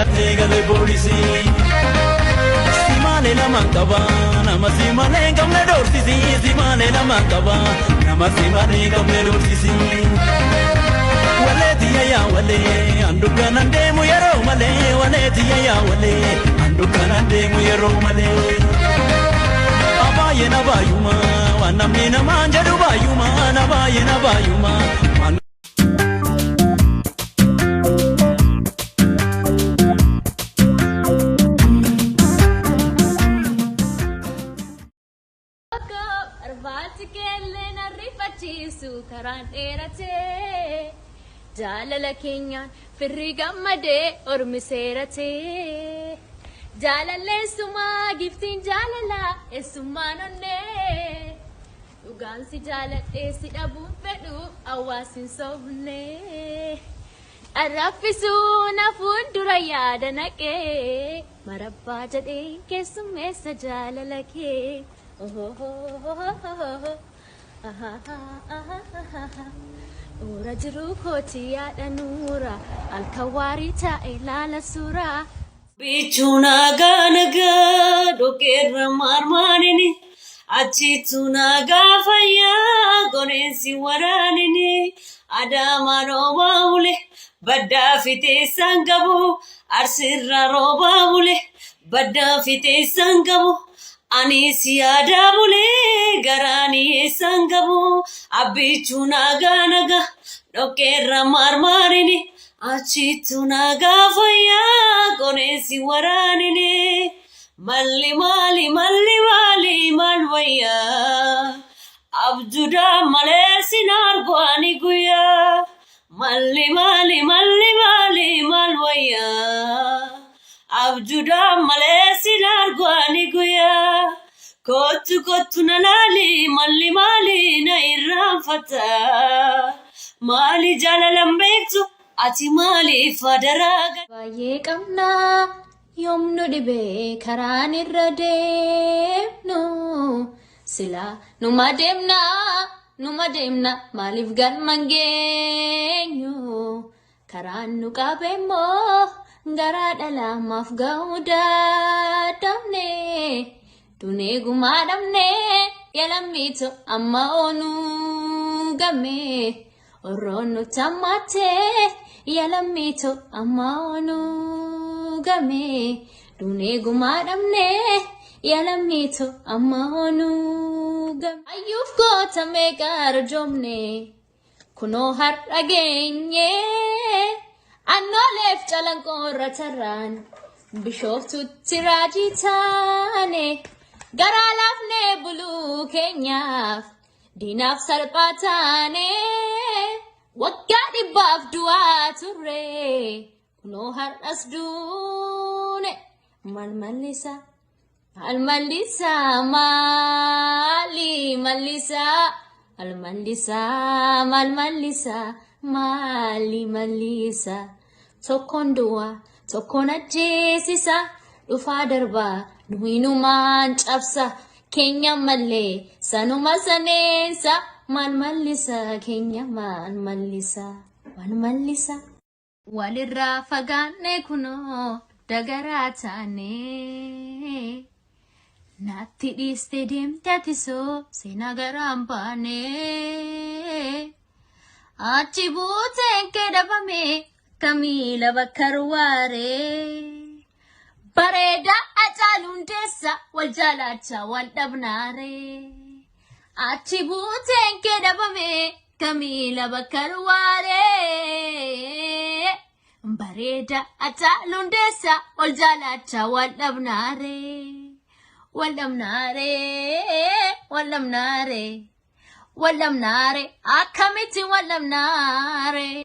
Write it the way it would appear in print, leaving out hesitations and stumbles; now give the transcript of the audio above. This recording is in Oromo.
Negale polisi Simane la mancava Nama simane gamne dorsisi Simane la mancava Nama simane gamne dorsisi Wale diya ya wale Andukan ande mu yaro male Wale diya ya wale Andukan ande mu yaro male Abaye na bayuma Wanamni na manjadu bayuma Nabaye na bayuma Karan erate Jalala Kenya Firriga Made or Miserate Jalale Suma gifting Jalala Esumanone Ugansi Jala Esi Abu Fedu Awasin Sovne Arafisu Nafunduraya Danake Marapajade Kesumesa Jalala Ke Ura jiru koti ya danura alkawari ta ilala sura Bichuna ganaga dokera marmanini achituna gafaya gonesi waranini adama roba mule badda fite sangabu arsirra roba mule badda fite sangabu Anisi adabule garani sangabu abichuna ganaga dokera marmarini achituna gafaya konesi waranini malli malwaya abjuda male sinar gwani guya malli malwaya abjuda male sinar gwani guya kotu nalali malli na irrafata mali jalalambektu ati mali fadaraga Baye kamna yomnu dibe karan irrade no sila numa demna malif gan mangenyo karan nukabemo garadala mafgauda damne Tune gumadamne yalamito amma onu game Orono tamate yalamito amma onu game Tune gumadamne yalamito amma onu game Ayuf gota megar jomne kuno har agenye Anno lef jalanko rataran Bishoftu tirajitane Garalafne bulu Kenya Dinaf salpatane Wakadi baf dua ture Kuno har asdune Malmalisa Almalisa Mali Malisa Almalisa Malmalisa Mali Malisa Tokondua Tokona jesisa Dufa darba Nuhinuman chapsa Kenya male Sanuma sanensa Man malisa Kenya man malisa Walirra fagane kuno Dagaratane Natti di stadium tatiso Sinagarampane Achibute kedabame Kamila bakarware Pareda ajalundesa waljalacha waldabnare Achibute kedabame Kamila bakarware Pareda ajalundesa waljalacha waldabnare Akamiti waldabnare